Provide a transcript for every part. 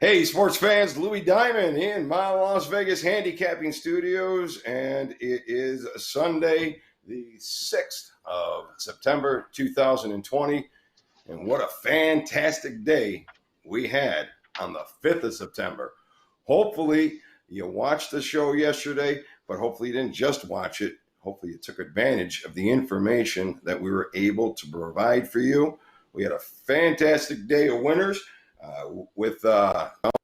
Hey, sports fans, Louis Diamond in my Las Vegas handicapping studios, and it is Sunday, the 6th of September, 2020. And what a fantastic day we had on the 5th of September. Hopefully, you watched the show yesterday, but hopefully you didn't just watch it. Hopefully you took advantage of the information that we were able to provide for you. We had a fantastic day of winners. With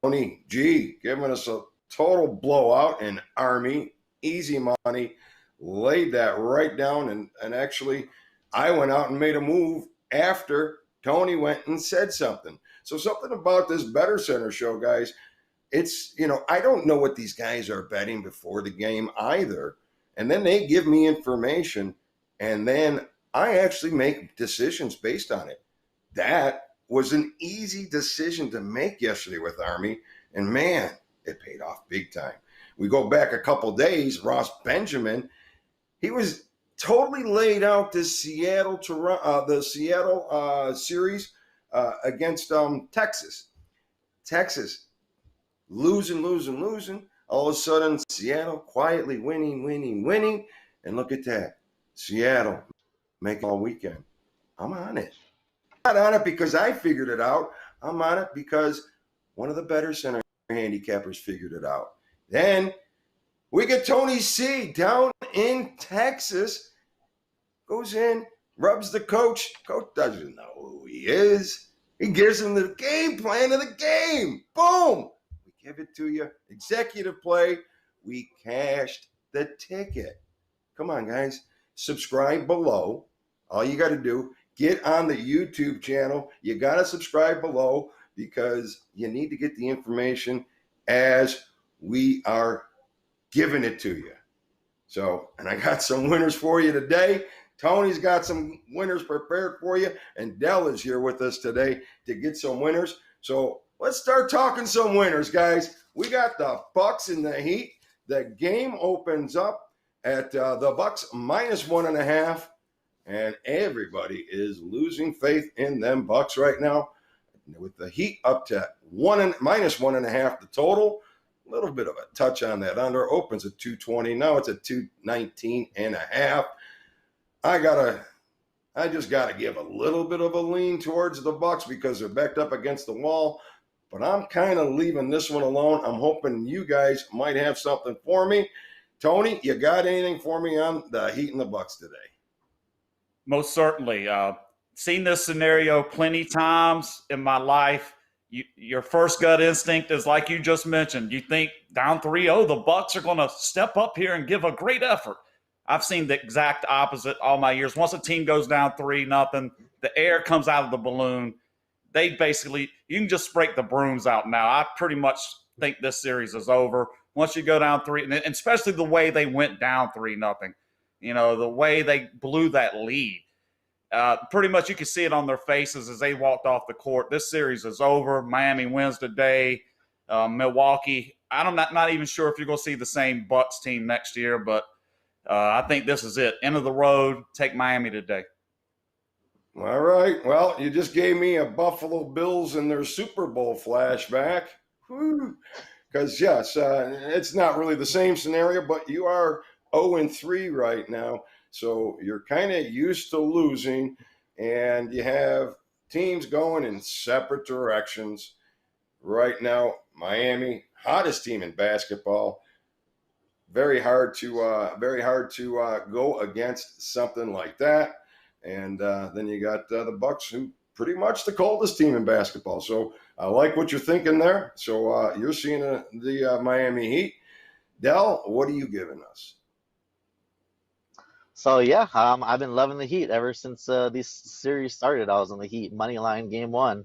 Tony G giving us a total blowout in Army, easy money, laid that right down. And actually, I went out and made a move after Tony went and said something. So something about this BettorCenter show, guys, it's, I don't know what these guys are betting before the game either. And then they give me information, and then I actually make decisions based on it. That was an easy decision to make yesterday with Army, and man, it paid off big time. We go back a couple days, Ross Benjamin, he was totally laid out this Seattle series against Texas. Texas losing. All of a sudden, Seattle quietly winning. And look at that. Seattle making all weekend. I'm on it. I'm not on it because I figured it out. I'm on it because one of the BettorCenter handicappers figured it out. Then we get Tony C down in Texas, goes in, rubs the coach. Coach doesn't know who he is. He gives him the game plan of the game. Boom. We give it to you. Executive play. We cashed the ticket. Come on, guys. Subscribe below. All you got to do, get on the YouTube channel. You got to subscribe below because you need to get the information as we are giving it to you. So, and I got some winners for you today. Tony's got some winners prepared for you, and Dell is here with us today to get some winners. So let's start talking some winners, guys. We got the Bucks in the Heat. The game opens up at the Bucks -1.5. And everybody is losing faith in them Bucks right now. With the Heat up to -1.5 the total. A little bit of a touch on that under. Opens at 220. Now it's at 219.5. I just gotta give a little bit of a lean towards the Bucks because they're backed up against the wall. But I'm kind of leaving this one alone. I'm hoping you guys might have something for me. Tony, you got anything for me on the Heat and the Bucks today? Most certainly. Seen this scenario plenty times in my life. Your first gut instinct is like you just mentioned. You think down 3-0, the Bucks are going to step up here and give a great effort. I've seen the exact opposite all my years. Once a team goes down 3-0, the air comes out of the balloon. They basically, you can just break the brooms out now. I pretty much think this series is over. Once you go down 3, and especially the way they went down 3-0. The way they blew that lead. Pretty much you could see it on their faces as they walked off the court. This series is over. Miami wins today. Milwaukee, I'm not even sure if you're going to see the same Bucks team next year, but I think this is it. End of the road. Take Miami today. All right. Well, you just gave me a Buffalo Bills and their Super Bowl flashback. Because, yes, it's not really the same scenario, but you are 0-3 right now. So you're kind of used to losing, and you have teams going in separate directions. Right now, Miami, hottest team in basketball. Very hard to go against something like that. And then you got the Bucks, who pretty much the coldest team in basketball. So I like what you're thinking there. So you're seeing the Miami Heat. Dell, what are you giving us? So yeah, I've been loving the Heat ever since this series started. I was on the Heat money line game 1,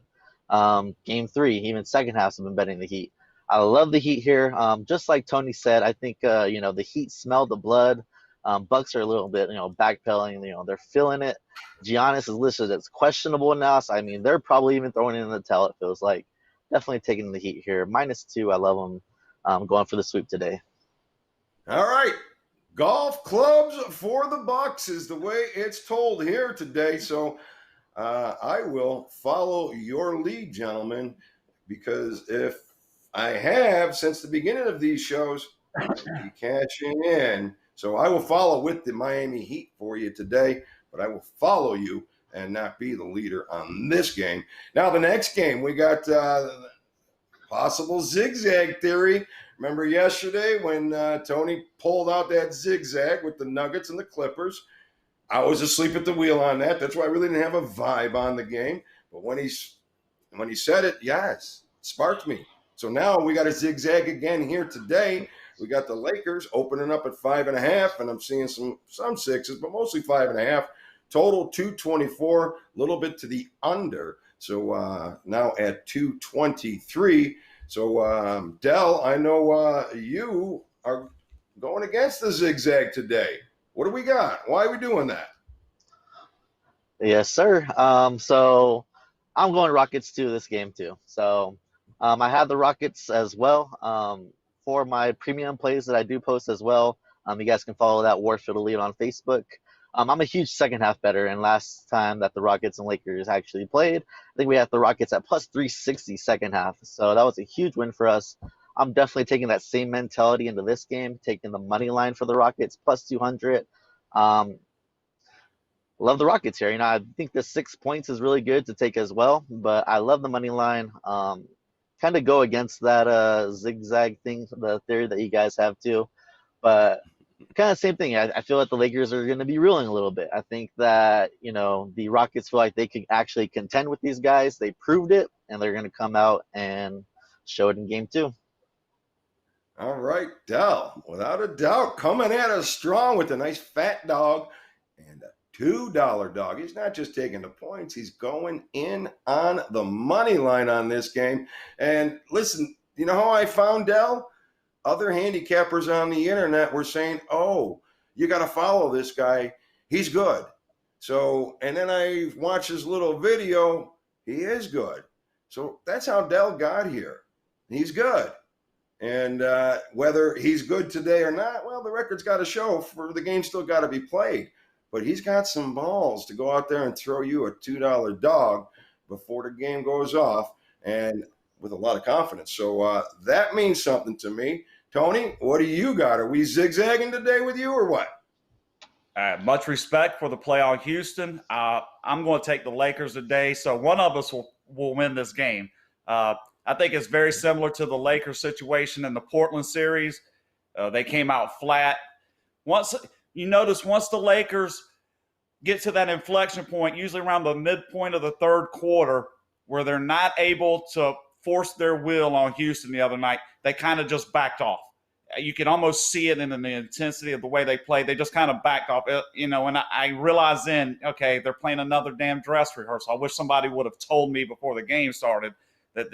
game 3, even second half. I've been betting the Heat. I love the Heat here. Just like Tony said, I think the Heat smell the blood. Bucks are a little bit backpedaling. They're feeling it. Giannis is listed as questionable now, so I mean they're probably even throwing in the towel. It feels like definitely taking the Heat here. -2. I love them. Going for the sweep today. All right. Golf clubs for the Bucks is the way it's told here today. So I will follow your lead, gentlemen, because if I have since the beginning of these shows. I'll be cashing in. So I will follow with the Miami Heat for you today, but I will follow you and not be the leader on this game. Now, the next game, we got possible zigzag theory. Remember yesterday when Tony pulled out that zigzag with the Nuggets and the Clippers? I was asleep at the wheel on that. That's why I really didn't have a vibe on the game. But when he said it, yes, it sparked me. So now we got a zigzag again here today. We got the Lakers opening up at 5.5, and I'm seeing some sixes, but mostly 5.5. Total 224, a little bit to the under. So now at 223. So Dell, I know you are going against the zigzag today. What do we got? Why are we doing that? Yes, sir. So I'm going Rockets too this game too. So I have the Rockets as well. For my premium plays that I do post as well, you guys can follow that Warfield Elite on Facebook. I'm a huge second half bettor, and last time that the Rockets and Lakers actually played, I think we had the Rockets at plus 360 second half. So that was a huge win for us. I'm definitely taking that same mentality into this game, taking the money line for the Rockets plus 200. Love the Rockets here. I think the 6 points is really good to take as well, but I love the money line. Kind of go against that zigzag thing, the theory that you guys have too, but kind of same thing. I feel like the Lakers are going to be reeling a little bit. I think that the Rockets feel like they could actually contend with these guys. They proved it, and they're going to come out and show it in game 2. All right, Dell, without a doubt, coming at us strong with a nice fat dog and a $2 dog. He's not just taking the points, he's going in on the money line on this game. And listen, you know how I found Dell? Other handicappers on the internet were saying, oh, you got to follow this guy. He's good. So, and then I watched his little video. He is good. So that's how Dell got here. He's good. And whether he's good today or not, well, the record's got to show. For the game still got to be played. But he's got some balls to go out there and throw you a $2 dog before the game goes off, and with a lot of confidence. So that means something to me. Tony, what do you got? Are we zigzagging today with you or what? Much respect for the play on Houston. I'm going to take the Lakers today, so one of us will win this game. I think it's very similar to the Lakers situation in the Portland series. They came out flat. Once the Lakers get to that inflection point, usually around the midpoint of the third quarter, where they're not able to force their will on Houston the other night, they kind of just backed off. You can almost see it in the intensity of the way they play. They just kind of backed off, and I realized then, okay, they're playing another damn dress rehearsal. I wish somebody would have told me before the game started that,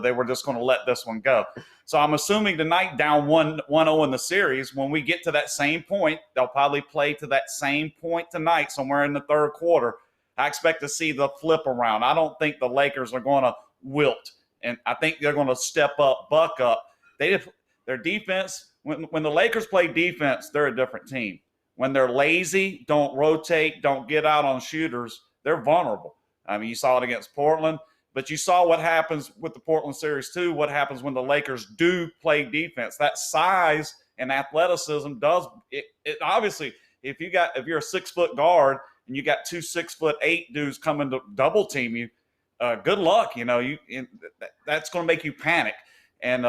they were just going to let this one go. So I'm assuming tonight, down 1-0 in the series, when we get to that same point, they'll probably play to that same point tonight, somewhere in the third quarter. I expect to see the flip around. I don't think the Lakers are going to wilt, and I think they're going to step up, buck up. Their defense, when the Lakers play defense, they're a different team. When they're lazy, don't rotate, don't get out on shooters, they're vulnerable. I mean, you saw it against Portland. But you saw what happens with the Portland series too, what happens when the Lakers do play defense. That size and athleticism does it obviously, if you're a 6-foot guard and you got 2 6'8" dudes coming to double team you, good luck. That's going to make you panic. And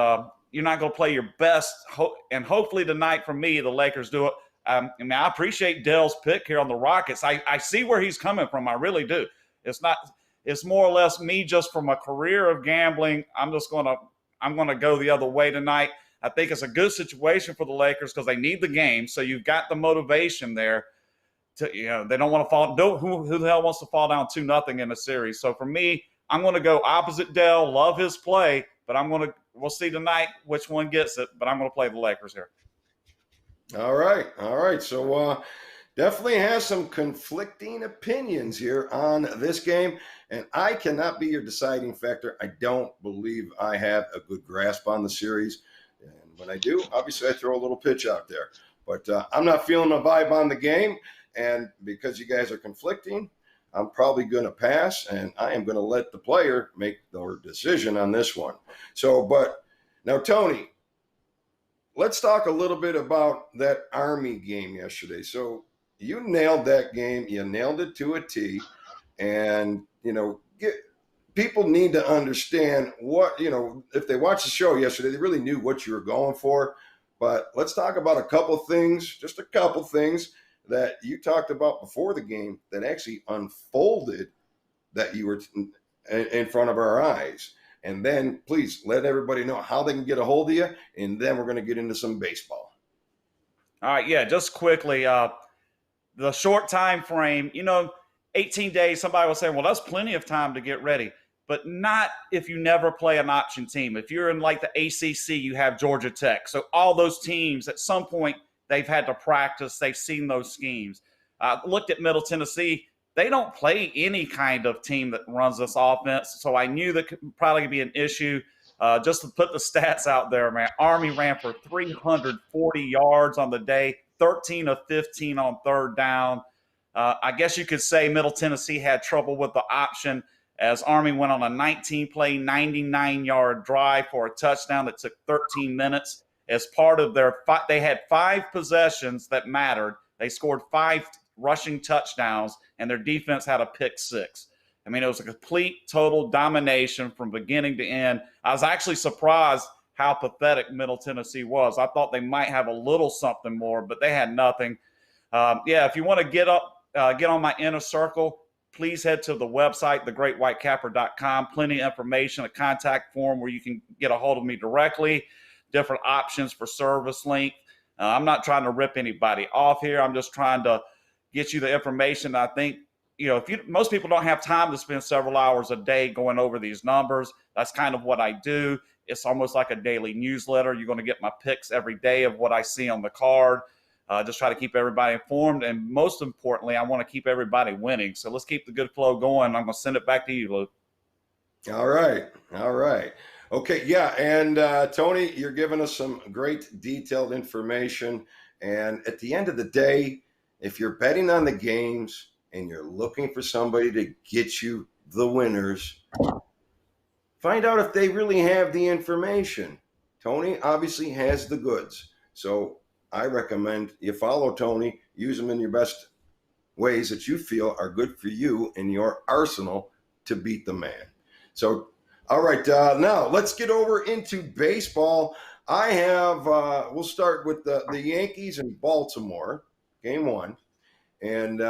you're not going to play your best. And hopefully tonight, for me, the Lakers do it. I appreciate Dell's pick here on the Rockets. I see where he's coming from. I really do. It's more or less me just from a career of gambling. I'm going to go the other way tonight. I think it's a good situation for the Lakers because they need the game. So you've got the motivation there. They don't want to fall. Who the hell wants to fall down 2-0 in a series? So for me, I'm going to go opposite Dell. Love his play, but we'll see tonight which one gets it. But I'm going to play the Lakers here. All right. So definitely has some conflicting opinions here on this game, and I cannot be your deciding factor. I don't believe I have a good grasp on the series, and when I do, obviously I throw a little pitch out there. But I'm not feeling a vibe on the game, and because you guys are conflicting, I'm probably going to pass, and I am going to let the player make their decision on this one. So, but Now, Tony, let's talk a little bit about that Army game yesterday. So you nailed that game. You nailed it to a T. And, people need to understand what, if they watched the show yesterday, they really knew what you were going for. But let's talk about a couple things, just a couple things that you talked about before the game that actually unfolded that you were in front of our eyes. And then please let everybody know how they can get a hold of you. And then we're going to get into some baseball. All right. Yeah. Just quickly, the short time frame, 18 days, somebody will say, well, that's plenty of time to get ready. But not if you never play an option team. If you're in like the ACC, you have Georgia Tech. So all those teams, at some point, they've had to practice. They've seen those schemes. Looked at Middle Tennessee. They don't play any kind of team that runs this offense. So I knew that could probably be an issue. Just to put the stats out there, man, Army ran for 340 yards on the day, 13 of 15 on third down. I guess you could say Middle Tennessee had trouble with the option as Army went on a 19-play, 99-yard drive for a touchdown that took 13 minutes. As part of their they had 5 possessions that mattered. They scored 5 rushing touchdowns, and their defense had a pick 6. I mean, it was a complete, total domination from beginning to end. I was actually surprised how pathetic Middle Tennessee was. I thought they might have a little something more, but they had nothing. If you want to get on my inner circle, please head to the website, thegreatwhitecapper.com. Plenty of information, a contact form where you can get a hold of me directly, different options for service length. I'm not trying to rip anybody off here. I'm just trying to get you the information. I think, most people don't have time to spend several hours a day going over these numbers. That's kind of what I do. It's almost like a daily newsletter. You're going to get my picks every day of what I see on the card. Just try to keep everybody informed. And most importantly, I want to keep everybody winning. So let's keep the good flow going. I'm going to send it back to you, Luke. All right. Okay, yeah, and Tony, you're giving us some great detailed information. And at the end of the day, if you're betting on the games and you're looking for somebody to get you the winners, find out if they really have the information. Tony obviously has the goods. So I recommend you follow Tony, use them in your best ways that you feel are good for you in your arsenal to beat the man. So, all right, now let's get over into baseball. I have, we'll start with the Yankees in Baltimore, game 1. And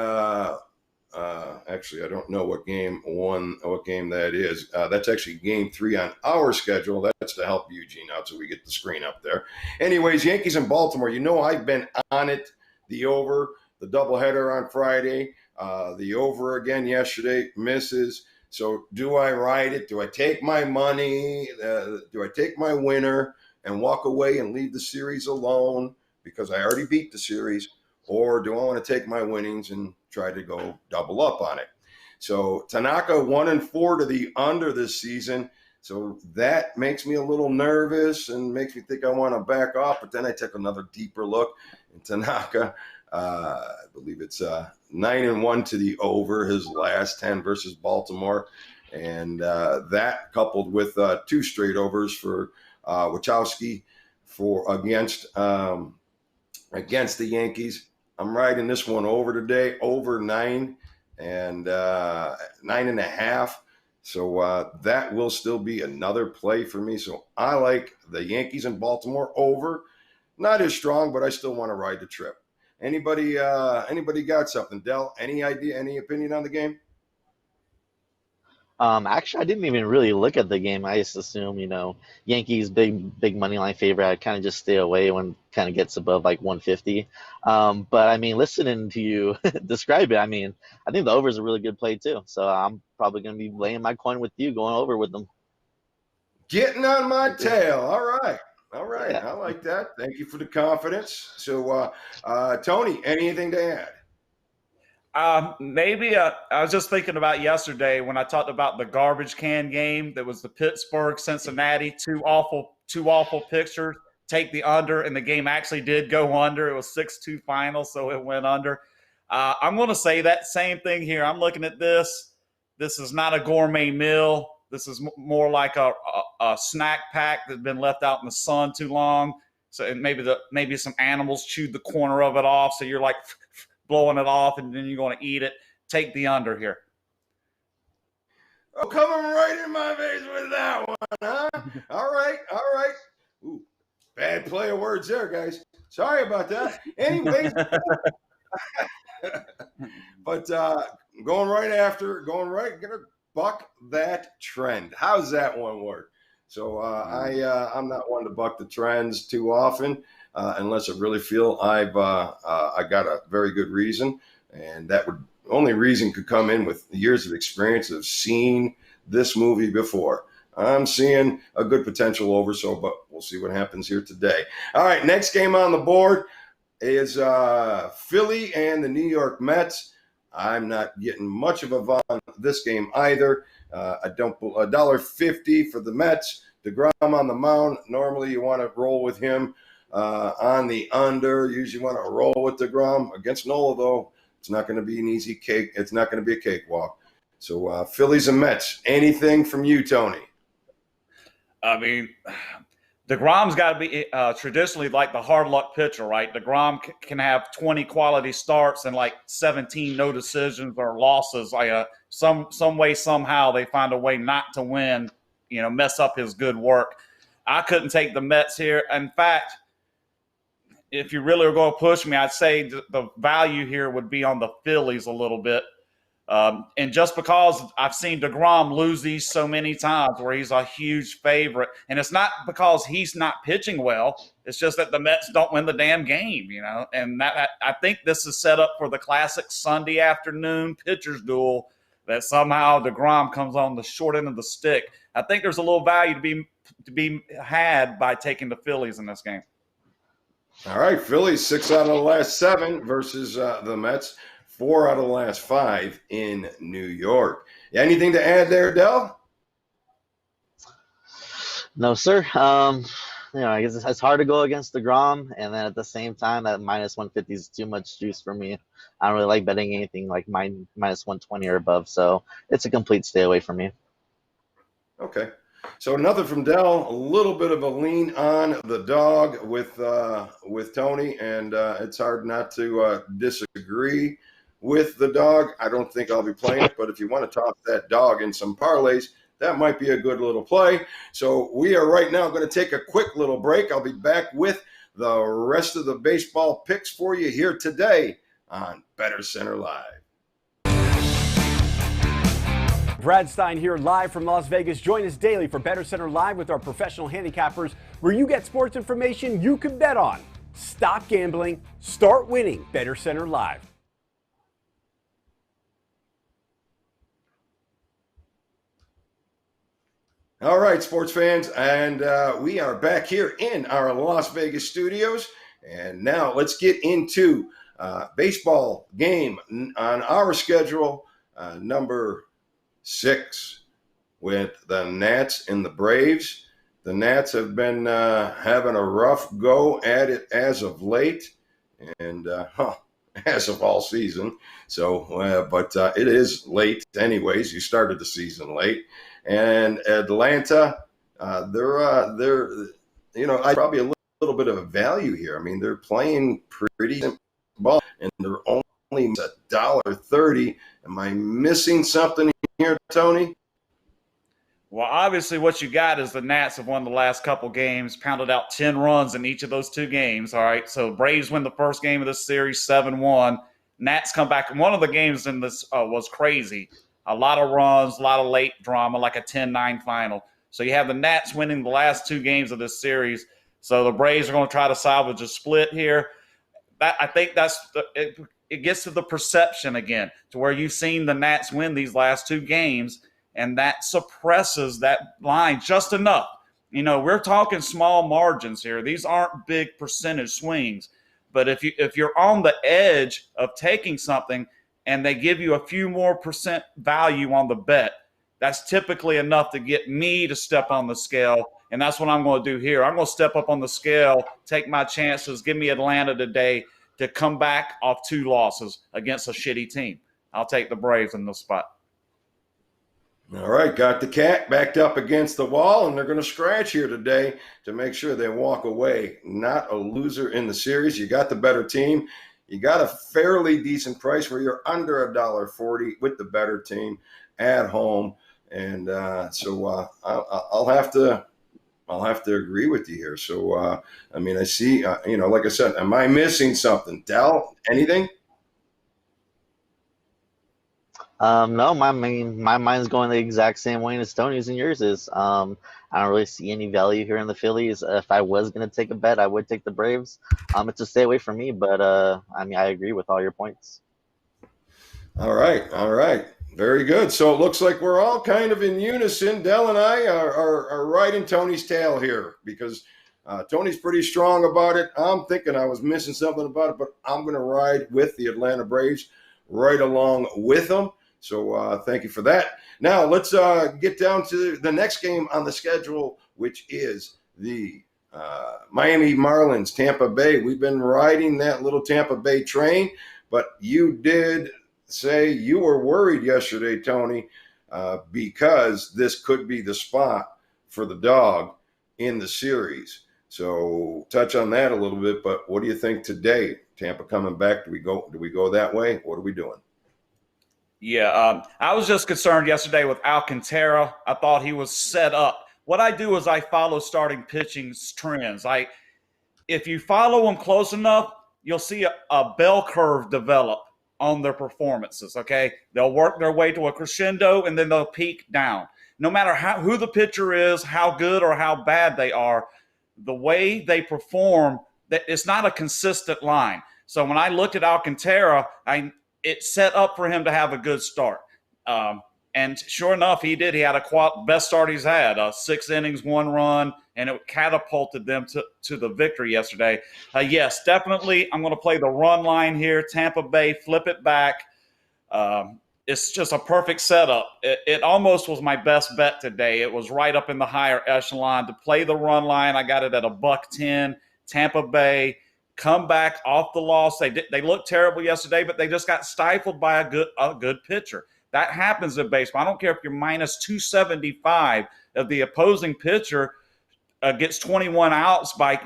actually, I don't know what game that is. That's actually game 3 on our schedule. That's to help Eugene out so we get the screen up there. Anyways, Yankees in Baltimore, I've been on it, the over, the doubleheader on Friday, the over again yesterday, misses. So do I ride it? Do I take my money? Do I take my winner and walk away and leave the series alone because I already beat the series? Or do I want to take my winnings and try to go double up on it? So Tanaka 1-4 to the under this season. So that makes me a little nervous and makes me think I want to back off. But then I took another deeper look. And Tanaka, I believe it's 9-1 to the over his last 10 versus Baltimore. And that coupled with 2 straight overs for Wachowski against the Yankees. I'm riding this one over today, over 9 and 9.5. So that will still be another play for me. So I like the Yankees in Baltimore over. Not as strong, but I still want to ride the trip. Anybody got something? Del, any idea, any opinion on the game? Actually, I didn't even really look at the game. I just assume, Yankees big money line favorite. I kind of just stay away when kind of gets above like 150. But I mean, listening to you describe it, I mean, I think the over is a really good play too. So I'm probably going to be laying my coin with you, going over with them. Getting on my tail. All right. Yeah. I like that. Thank you for the confidence. So, Tony, anything to add? Maybe I was just thinking about yesterday when I talked about the garbage can game. That was the Pittsburgh-Cincinnati, two awful pictures. Take the under, and the game actually did go under. It was 6-2 final, so it went under. I'm going to say that same thing here. I'm looking at this. This is not a gourmet meal. This is more like a snack pack that's been left out in the sun too long. So and maybe some animals chewed the corner of it off. So you're like blowing it off, and then you're going to eat it. Take the under here. Oh, coming right in my face with that one, huh? All right. Ooh, bad play of words there, guys. Sorry about that. Anyways, but gonna buck that trend. How's that one work? So I'm not one to buck the trends too often, unless I really feel I got a very good reason, and that would only reason could come in with years of experience of seeing this movie before. I'm seeing a good potential over, but we'll see what happens here today. All right, next game on the board is Philly and the New York Mets. I'm not getting much of a vibe on this game either. $1.50 for the Mets. DeGrom on the mound. Normally you want to roll with him on the under. Usually want to roll with DeGrom. Against Nola, though, it's not going to be an easy cake. It's not going to be a cakewalk. So Phillies and Mets. Anything from you, Tony? I mean, DeGrom's got to be traditionally like the hard luck pitcher, right? DeGrom can have 20 quality starts and like 17 no decisions or losses. Like some way, somehow they find a way not to win, mess up his good work. I couldn't take the Mets here. In fact, if you really are going to push me, I'd say the value here would be on the Phillies a little bit. And just because I've seen DeGrom lose these so many times where he's a huge favorite, and it's not because he's not pitching well, it's just that the Mets don't win the damn game, and that I think this is set up for the classic Sunday afternoon pitcher's duel that somehow DeGrom comes on the short end of the stick. I think there's a little value to be had by taking the Phillies in this game. All right, Phillies 6 out of the last 7 versus the Mets 4 out of the last 5 in New York. Anything to add there, Del? No, sir. I guess it's hard to go against DeGrom, and then at the same time, that minus 150 is too much juice for me. I don't really like betting anything like minus 120 or above, so it's a complete stay away from me. Okay. So nothing from Del, a little bit of a lean on the dog with Tony, and it's hard not to disagree with the dog. I don't think I'll be playing it, but if you want to toss that dog in some parlays, that might be a good little play. So we are right now going to take a quick little break. I'll be back with the rest of the baseball picks for you here today on BettorCenter Live. Brad Stein here live from Las Vegas. Join us daily for BettorCenter Live with our professional handicappers, where you get sports information you can bet on. Stop gambling, start winning. BettorCenter Live. All right, sports fans, and we are back here in our Las Vegas studios. And now let's get into baseball game on our schedule, number 6, with the Nats and the Braves. The Nats have been having a rough go at it as of late, and as of all season. So, but it is late anyways. You started the season late. And Atlanta, they're I probably a little bit of a value here. I mean, they're playing pretty simple ball, and they're only $1.30. Am I missing something here, Tony? Well, obviously what you got is the Nats have won the last couple games, pounded out 10 runs in each of those 2 games. All right, so Braves win the first game of this series 7-1. Nats come back. And one of the games in this was crazy. A lot of runs, a lot of late drama, like a 10-9 final. So you have the Nats winning the last 2 games of this series. So the Braves are going to try to salvage a split here. I think it gets to the perception again, to where you've seen the Nats win these last 2 games, and that suppresses that line just enough. We're talking small margins here. These aren't big percentage swings. But if you're on the edge of taking something and they give you a few more percent value on the bet, that's typically enough to get me to step on the scale. And that's what I'm going to do here. I'm going to step up on the scale, take my chances, give me Atlanta today to come back off 2 losses against a shitty team. I'll take the Braves in this spot. All right, got the cat backed up against the wall, and they're going to scratch here today to make sure they walk away not a loser in the series. You got the better team. You got a fairly decent price where you're under $1.40 with the better team at home, and so I'll have to agree with you here. So I mean, I see, like I said, am I missing something, Dell? Anything? No, my mind's going the exact same way as Tony's and yours is. I don't really see any value here in the Phillies. If I was going to take a bet, I would take the Braves. It's a stay away from me, but I mean, I agree with all your points. All right. Very good. So it looks like we're all kind of in unison. Dell and I are riding Tony's tail here because Tony's pretty strong about it. I'm thinking I was missing something about it, but I'm going to ride with the Atlanta Braves right along with them. So thank you for that. Now let's get down to the next game on the schedule, which is the Miami Marlins, Tampa Bay. We've been riding that little Tampa Bay train, but you did say you were worried yesterday, Tony, because this could be the spot for the dog in the series. So touch on that a little bit, but what do you think today? Tampa coming back? Do we go that way? What are we doing? Yeah, I was just concerned yesterday with Alcantara. I thought he was set up. What I do is I follow starting pitching trends. If you follow them close enough, you'll see a bell curve develop on their performances, okay? They'll work their way to a crescendo, and then they'll peak down. No matter who the pitcher is, how good or how bad they are, the way they perform, it's not a consistent line. So when I looked at Alcantara, it set up for him to have a good start. And sure enough, he did. He had a best start he's had, 6 innings, 1 run, and it catapulted them to the victory yesterday. Yes, definitely, I'm going to play the run line here. Tampa Bay, flip it back. It's just a perfect setup. It almost was my best bet today. It was right up in the higher echelon to play the run line. I got it at $1.10. Tampa Bay, come back off the loss. They looked terrible yesterday, but they just got stifled by a good pitcher. That happens in baseball. I don't care if you're minus 275 if the opposing pitcher gets 21 outs by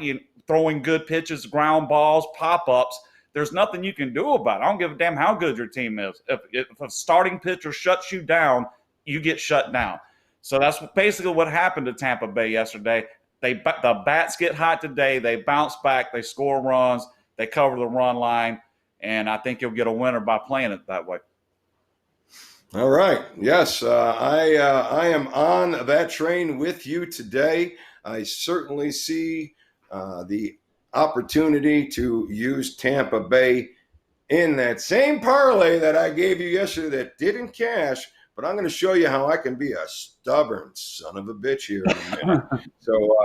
throwing good pitches, ground balls, pop-ups. There's nothing you can do about it. I don't give a damn how good your team is. If a starting pitcher shuts you down, you get shut down. So that's basically what happened to Tampa Bay yesterday. The bats get hot today. They bounce back. They score runs. They cover the run line. And I think you'll get a winner by playing it that way. All right. Yes, I am on that train with you today. I certainly see the opportunity to use Tampa Bay in that same parlay that I gave you yesterday that didn't cash, but I'm going to show you how I can be a stubborn son of a bitch here in a minute. So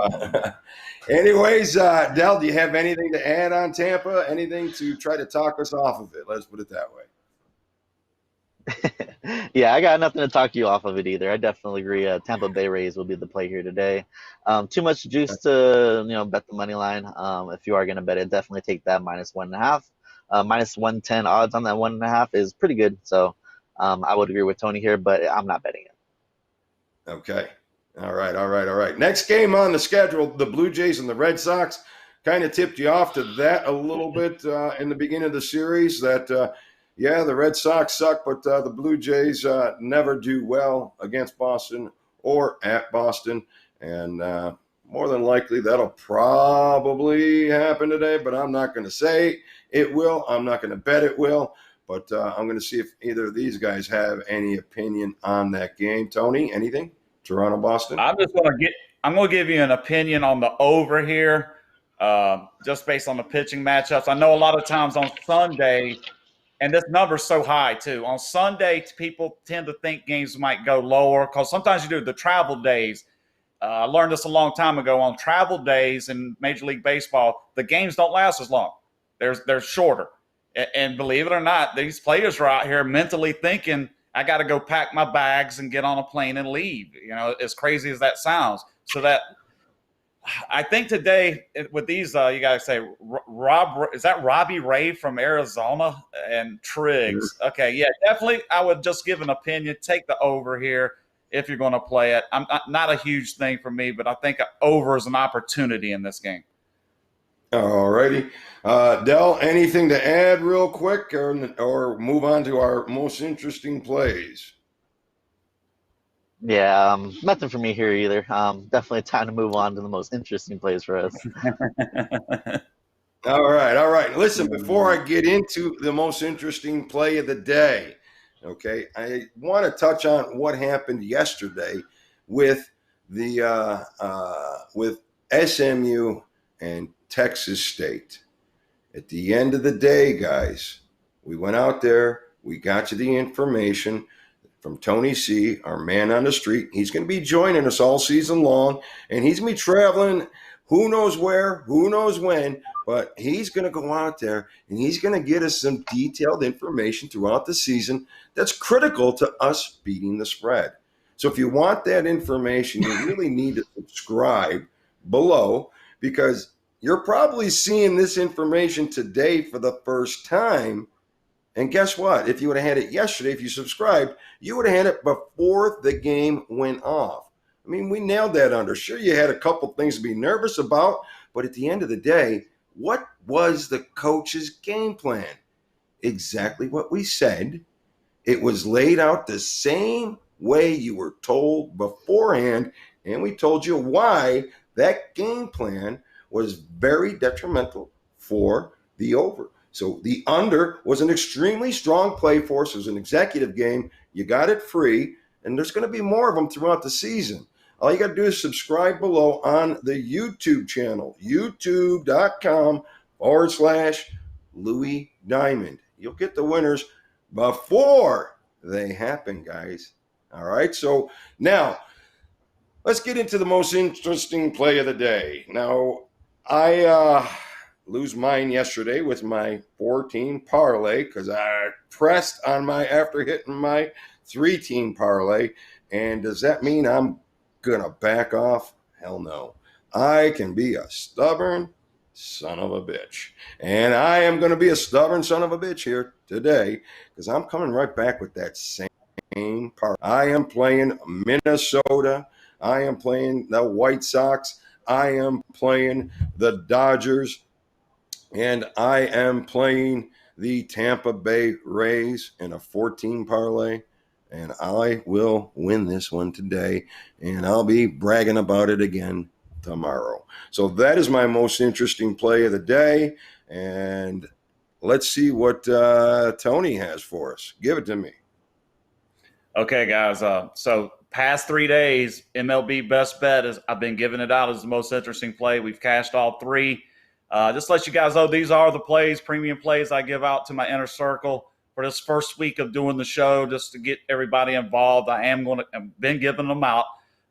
anyways, Del, do you have anything to add on Tampa? Anything to try to talk us off of it? Let's put it that way. Yeah, I got nothing to talk you off of it either. I definitely agree. Tampa Bay Rays will be the play here today. Too much juice to bet the money line. If you are going to bet it, definitely take that -1.5. -110 odds on that 1.5 is pretty good. So I would agree with Tony here, but I'm not betting it. Okay. All right. Next game on the schedule, the Blue Jays and the Red Sox. Kind of tipped you off to that a little bit in the beginning of the series that yeah, the Red Sox suck, but the Blue Jays never do well against Boston or at Boston. And more than likely, that'll probably happen today, but I'm not going to say it will. I'm not going to bet it will. But I'm going to see if either of these guys have any opinion on that game. Tony, anything? Toronto, Boston? I'm going to give you an opinion on the over here, just based on the pitching matchups. I know a lot of times on Sunday – and this number's so high, too. On Sunday, people tend to think games might go lower because sometimes you do the travel days. I learned this a long time ago. On travel days in Major League Baseball, the games don't last as long. They're shorter. And believe it or not, these players are out here mentally thinking, I got to go pack my bags and get on a plane and leave. As crazy as that sounds. So that – I think today with these, you got to say, is that Robbie Ray from Arizona and Triggs? Okay, yeah, definitely. I would just give an opinion. Take the over here. if you're going to play it. I'm not a huge thing for me, but I think over is an opportunity in this game. All righty. Del, anything to add real quick or move on to our most interesting plays? Yeah, nothing for me here either. Definitely time to move on to the most interesting plays for us. All right. Listen, before I get into the most interesting play of the day, okay, I want to touch on what happened yesterday with the with SMU and Texas State. At the end of the day, guys, we went out there, we got you the information from Tony C., our man on the street. He's going to be joining us all season long, and he's going to be traveling who knows where, who knows when, but he's going to go out there and he's going to get us some detailed information throughout the season that's critical to us beating the spread. So if you want that information, you really need to subscribe below, because you're probably seeing this information today for the first time. And guess what? If you would have had it yesterday, if you subscribed, you would have had it before the game went off. I mean, we nailed that under. Sure, you had a couple things to be nervous about, but at the end of the day, what was the coach's game plan? Exactly what we said. It was laid out the same way you were told beforehand, and we told you why that game plan was very detrimental for the over. So the under was an extremely strong play for us. It was an executive game. You got it free, and there's going to be more of them throughout the season. All you got to do is subscribe below on the YouTube channel, youtube.com/Louis Diamond. You'll get the winners before they happen, guys. All right, so now let's get into the most interesting play of the day. Now, I lose mine yesterday with my 4-team parlay because I pressed on my after hitting my 3-team parlay. And does that mean I'm going to back off? Hell no. I can be a stubborn son of a bitch. And I am going to be a stubborn son of a bitch here today because I'm coming right back with that same parlay. I am playing Minnesota. I am playing the White Sox. I am playing the Dodgers. And I am playing the Tampa Bay Rays in a 14 parlay. And I will win this one today. And I'll be bragging about it again tomorrow. So that is my most interesting play of the day. And let's see what Tony has for us. Give it to me. Okay, guys. So past 3 days, MLB Best Bet is I've been giving it out as the most interesting play. We've cashed all 3. Just to let you guys know, these are the plays, premium plays I give out to my inner circle for this first week of doing the show, just to get everybody involved. I've been giving them out.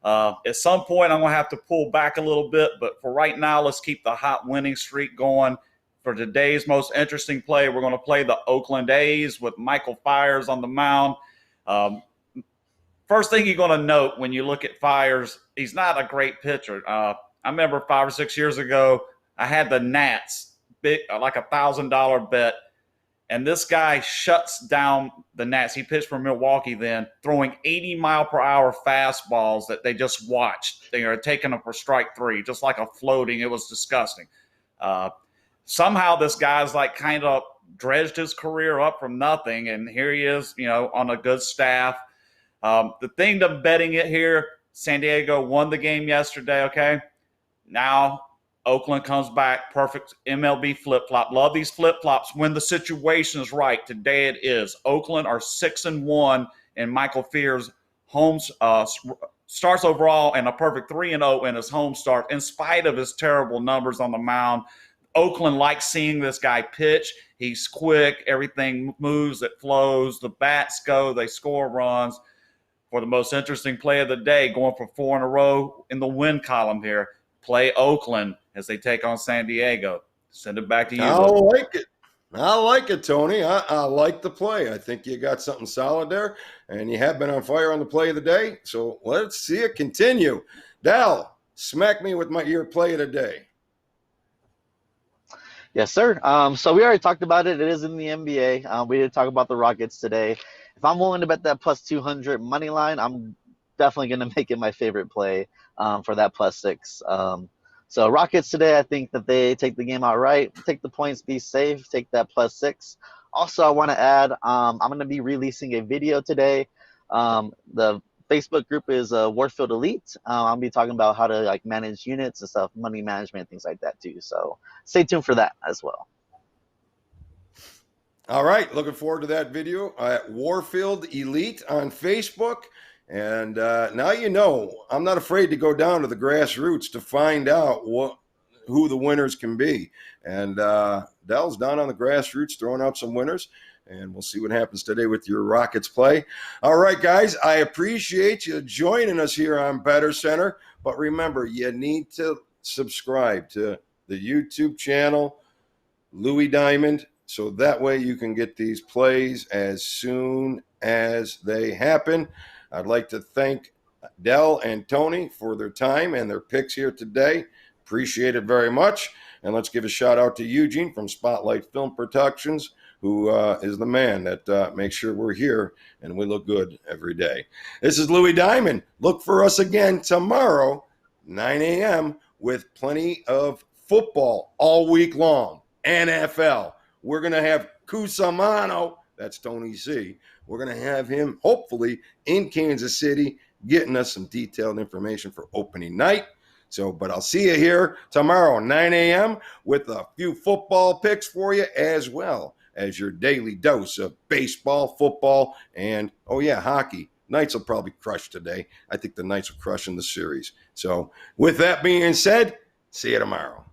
At some point, I'm going to have to pull back a little bit, but for right now, let's keep the hot winning streak going. For today's most interesting play, we're going to play the Oakland A's with Michael Fiers on the mound. First thing you're going to note when you look at Fiers, he's not a great pitcher. I remember 5 or 6 years ago, I had the Nats, big, like $1,000 bet, and this guy shuts down the Nats. He pitched for Milwaukee then, throwing 80-mile-per-hour fastballs that they just watched. They are taking them for strike 3, just like a floating. It was disgusting. Somehow this guy's like kind of dredged his career up from nothing, and here he is, on a good staff. The thing to betting it here, San Diego won the game yesterday, okay? Now Oakland comes back, perfect MLB flip-flop. Love these flip-flops when the situation is right. Today it is. Oakland are 6-1, and Michael Fiers starts overall and a perfect 3-0 in his home start, in spite of his terrible numbers on the mound. Oakland likes seeing this guy pitch. He's quick. Everything moves. It flows. The bats go. They score runs. For the most interesting play of the day, going for 4 in a row in the win column here, play Oakland as they take on San Diego. Send it back to you. I like it. I like it, Tony. I like the play. I think you got something solid there, and you have been on fire on the play of the day. So let's see it continue. Dal, smack me with your play of the day. Yes, sir. So we already talked about it. It is in the NBA. We did talk about the Rockets today. If I'm willing to bet that plus 200 money line, I'm definitely going to make it my favorite play for that +6. So Rockets today, I think that they take the game outright, take the points, be safe, take that +6. Also, I want to add, I'm going to be releasing a video today. The Facebook group is Warfield Elite. I'll be talking about how to like manage units and stuff, money management, things like that too. So stay tuned for that as well. All right, looking forward to that video at Warfield Elite on Facebook. And now you know, I'm not afraid to go down to the grassroots to find out who the winners can be. And Dell's down on the grassroots throwing out some winners. And we'll see what happens today with your Rockets play. All right, guys, I appreciate you joining us here on BettorCenter. But remember, you need to subscribe to the YouTube channel, Louis Diamond, so that way you can get these plays as soon as they happen. I'd like to thank Dell and Tony for their time and their picks here today. Appreciate it very much. And let's give a shout out to Eugene from Spotlight Film Productions, who is the man that makes sure we're here and we look good every day. This is Louis Diamond. Look for us again tomorrow, 9 a.m., with plenty of football all week long. NFL. We're going to have Cusimano, that's Tony C. We're going to have him, hopefully, in Kansas City, getting us some detailed information for opening night. So, but I'll see you here tomorrow, 9 a.m., with a few football picks for you, as well as your daily dose of baseball, football, and, oh yeah, hockey. Knights will probably crush today. I think the Knights will crush in the series. So, with that being said, see you tomorrow.